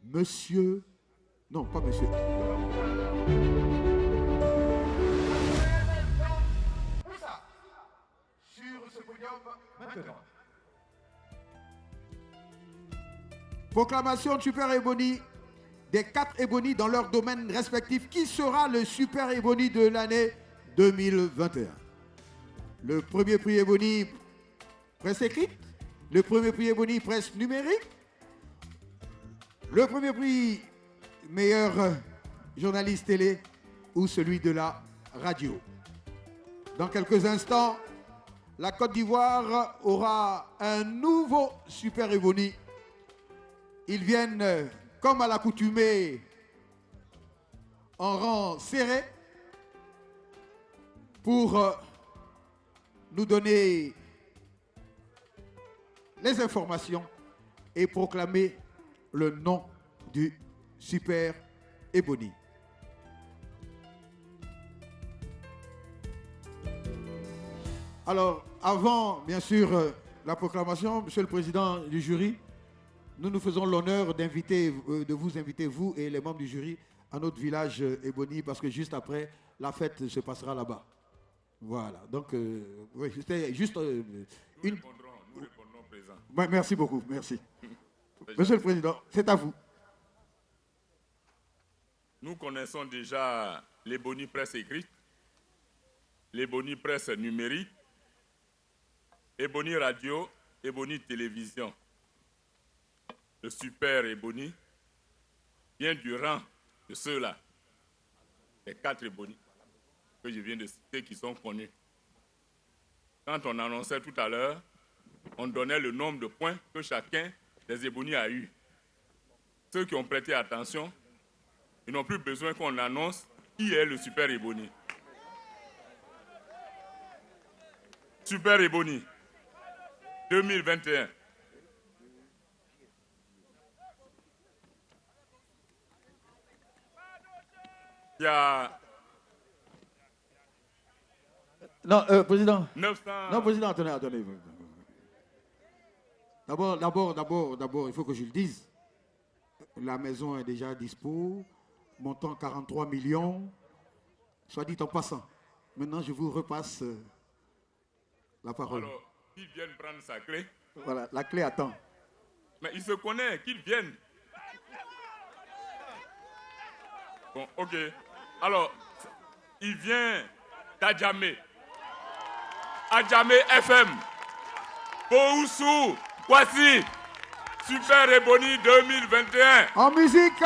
Monsieur... Non, pas monsieur. Sur ce podium, maintenant. Proclamation de Super Ebony des 4 Ebony dans leur domaine respectif. Qui sera le Super Ebony de l'année 2021? Le premier prix Ebony presse écrite, le premier prix Ebony presse numérique, le premier prix meilleur journaliste télé ou celui de la radio. Dans quelques instants, la Côte d'Ivoire aura un nouveau Super Ebony. Ils viennent, comme à l'accoutumée, en rang serré pour nous donner les informations et proclamer le nom du Super Ebony. Alors, avant, bien sûr, la proclamation, Monsieur le Président du jury, nous nous faisons l'honneur de vous inviter, vous et les membres du jury, à notre village Ebony, parce que juste après, la fête se passera là-bas. Voilà, donc, oui, c'était juste une... Nous répondrons présent. Ouais, merci beaucoup, merci. Monsieur le Président, c'est à vous. Nous connaissons déjà l'Ebony presse écrite, l'Ebony presse numérique, Ebony radio, Ebony télévision. Le Super Ebony vient du rang de ceux-là, les 4 Ebony que je viens de citer qui sont connus. Quand on annonçait tout à l'heure, on donnait le nombre de points que chacun des Ebony a eu. Ceux qui ont prêté attention, ils n'ont plus besoin qu'on annonce qui est le Super Ebony. Super Ebony 2021. Il y a... Non, Président. 900... Non, Président, attendez. D'abord, il faut que je le dise. La maison est déjà dispo, montant 43 millions, soit dit en passant. Maintenant, je vous repasse la parole. Alors, qu'ils viennent prendre sa clé. Voilà, la clé attend. Mais il se connaît, qu'ils viennent. Bon, ok. Alors, il vient d'Adjamé. Adjamé FM. Boussou. Voici. Super Ebony 2021. En musique,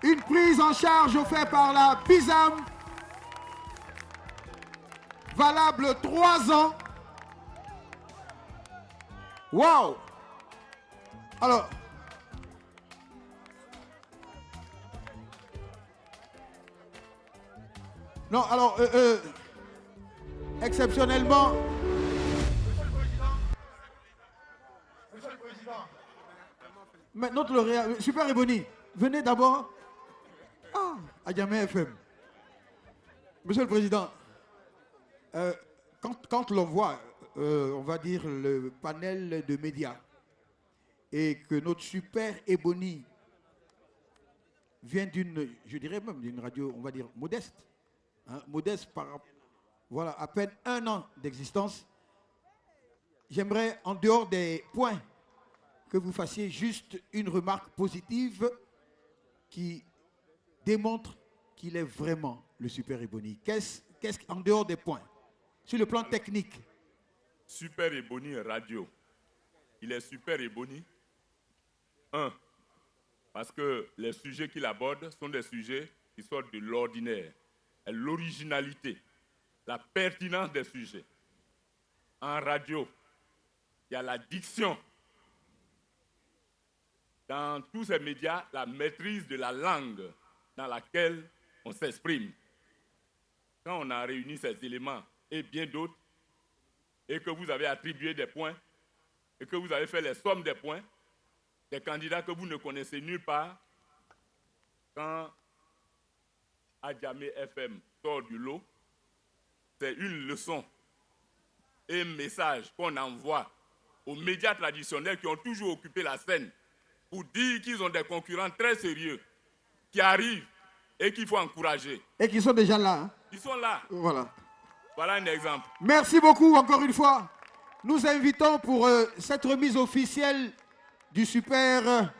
une prise en charge offerte par la BISAM. Valable 3 ans. Wow! Alors, non, alors, exceptionnellement, Monsieur le Président, mais notre lauréat, Super Ebony, venez d'abord. Ah, Adjamé FM. Monsieur le Président, quand l'on voit, on va dire, le panel de médias et que notre Super Ebony vient d'une, je dirais même d'une radio, on va dire, modeste, hein, modeste par, voilà, à peine 1 an d'existence, j'aimerais, en dehors des points, que vous fassiez juste une remarque positive qui démontre qu'il est vraiment le Super Ebony. Qu'est-ce en dehors des points, sur le plan technique? Super Ebony radio. Il est Super Ebony. 1. Parce que les sujets qu'il aborde sont des sujets qui sortent de l'ordinaire. L'originalité, la pertinence des sujets. En radio, il y a la diction. Dans tous ces médias, la maîtrise de la langue dans laquelle on s'exprime. Quand on a réuni ces éléments et bien d'autres, et que vous avez attribué des points, et que vous avez fait les sommes des points, des candidats que vous ne connaissez nulle part, quand Adjamé FM sort du lot, c'est une leçon et un message qu'on envoie aux médias traditionnels qui ont toujours occupé la scène pour dire qu'ils ont des concurrents très sérieux qui arrivent et qu'il faut encourager. Et qui sont déjà là. Hein? Ils sont là. Voilà. Voilà un exemple. Merci beaucoup encore une fois. Nous invitons pour cette remise officielle du Super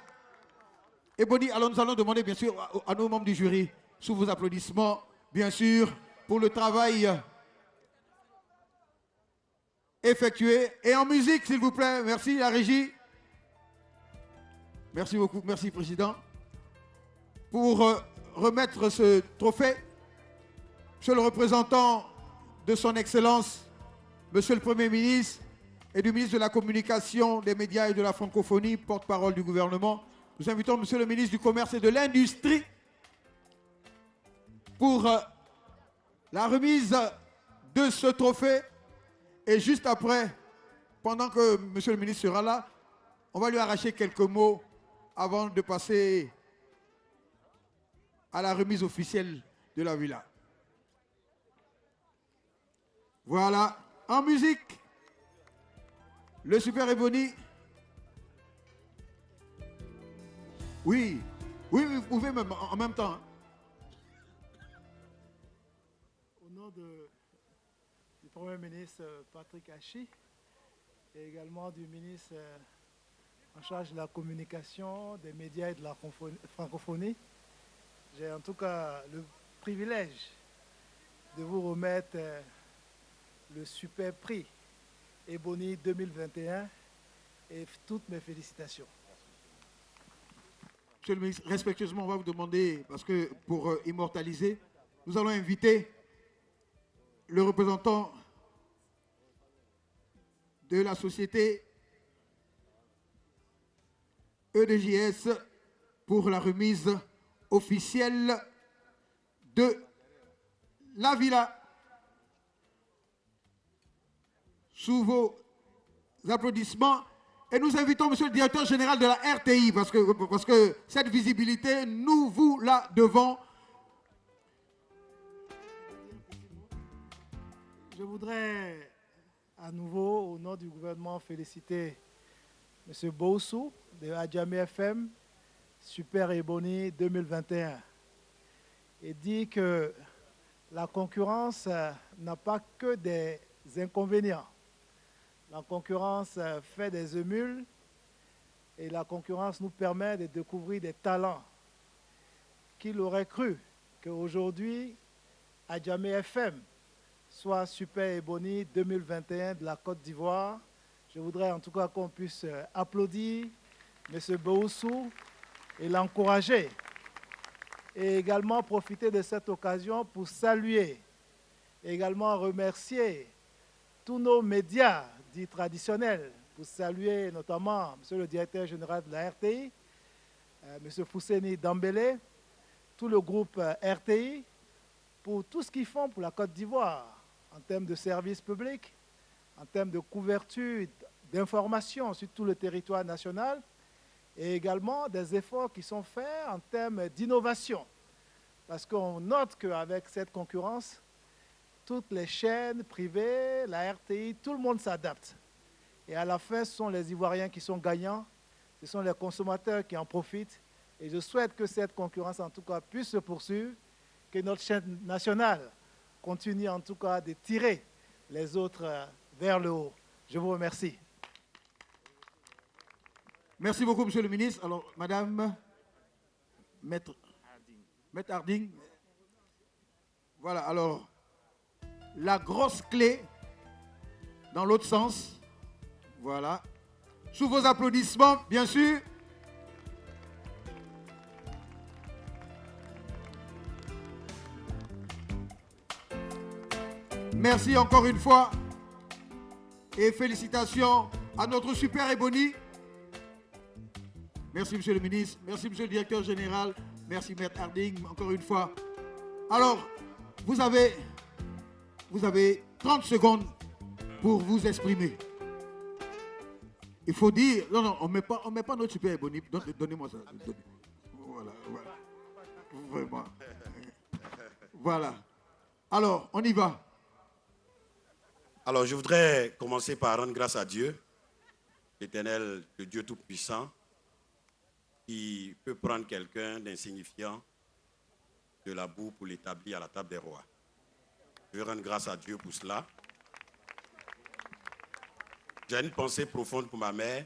Ebony. Alors nous allons demander bien sûr à nos membres du jury, sous vos applaudissements, bien sûr, pour le travail effectué. Et en musique, s'il vous plaît. Merci, la régie. Merci beaucoup. Merci, Président. Pour remettre ce trophée, Monsieur le représentant de son Excellence, Monsieur le Premier ministre et du ministre de la Communication, des Médias et de la Francophonie, porte-parole du gouvernement, nous invitons Monsieur le ministre du Commerce et de l'Industrie pour la remise de ce trophée. Et juste après, pendant que Monsieur le ministre sera là, on va lui arracher quelques mots avant de passer à la remise officielle de la villa. Voilà, en musique, le Super Ebony. Oui, oui, vous pouvez même en même temps. Hein. Au nom du Premier ministre Patrick Hachi et également du ministre en charge de la communication, des médias et de la francophonie, j'ai en tout cas le privilège de vous remettre le super prix Ebony 2021 et toutes mes félicitations. Monsieur le ministre, respectueusement, on va vous demander, parce que pour immortaliser, nous allons inviter le représentant de la société EDJS pour la remise officielle de la villa. Sous vos applaudissements. Et nous invitons Monsieur le Directeur Général de la RTI, parce que cette visibilité, nous vous la devons. Je voudrais à nouveau, au nom du gouvernement, féliciter M. Boussou de Adjamé FM, Super Ebony 2021, et dire que la concurrence n'a pas que des inconvénients. La concurrence fait des émules et la concurrence nous permet de découvrir des talents. Qui l'aurait cru qu'aujourd'hui, Adjamé FM soit Super Ebony 2021 de la Côte d'Ivoire. Je voudrais en tout cas qu'on puisse applaudir M. Boussou et l'encourager. Et également profiter de cette occasion pour saluer, et également remercier tous nos médias dits traditionnels, pour saluer notamment M. le Directeur Général de la RTI, M. Fousseni Dambélé, tout le groupe RTI, pour tout ce qu'ils font pour la Côte d'Ivoire, en termes de services publics, en termes de couverture d'informations sur tout le territoire national, et également des efforts qui sont faits en termes d'innovation. Parce qu'on note qu'avec cette concurrence, toutes les chaînes privées, la RTI, tout le monde s'adapte. Et à la fin, ce sont les Ivoiriens qui sont gagnants, ce sont les consommateurs qui en profitent. Et je souhaite que cette concurrence, en tout cas, puisse se poursuivre, que notre chaîne nationale continue, en tout cas, de tirer les autres vers le haut. Je vous remercie. Merci beaucoup, Monsieur le ministre. Alors, Madame Maître Harding. Voilà, alors, la grosse clé dans l'autre sens. Voilà. Sous vos applaudissements, bien sûr. Merci encore une fois. Et félicitations à notre Super Ebony. Merci, Monsieur le ministre. Merci, Monsieur le Directeur Général. Merci, Maître Harding, encore une fois. Alors, vous avez 30 secondes pour vous exprimer. Il faut dire... Non, on met pas notre Super Ebony. Donnez-moi ça. Voilà. Vraiment. Voilà. Alors, on y va. Alors, je voudrais commencer par rendre grâce à Dieu, l'Éternel, le Dieu Tout-Puissant, qui peut prendre quelqu'un d'insignifiant de la boue pour l'établir à la table des rois. Je veux rendre grâce à Dieu pour cela. J'ai une pensée profonde pour ma mère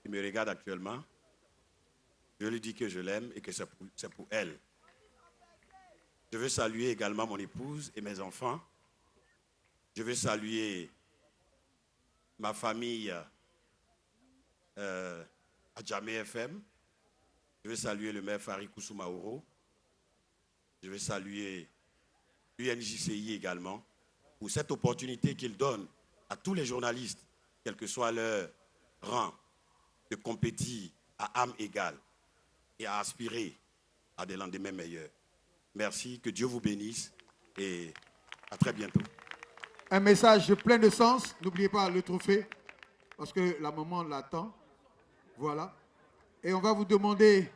qui me regarde actuellement. Je lui dis que je l'aime et que c'est pour elle. Je veux saluer également mon épouse et mes enfants. Je veux saluer ma famille à Djamé FM. Je veux saluer le maire Farid Kousoumaoro. Je veux saluer l'UNJCI également pour cette opportunité qu'il donne à tous les journalistes, quel que soit leur rang, de compétir à âme égale et à aspirer à des lendemains meilleurs. Merci, que Dieu vous bénisse et à très bientôt. Un message plein de sens. N'oubliez pas le trophée, parce que la maman l'attend. Voilà. Et on va demander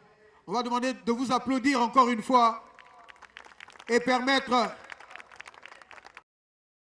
de vous applaudir encore une fois et permettre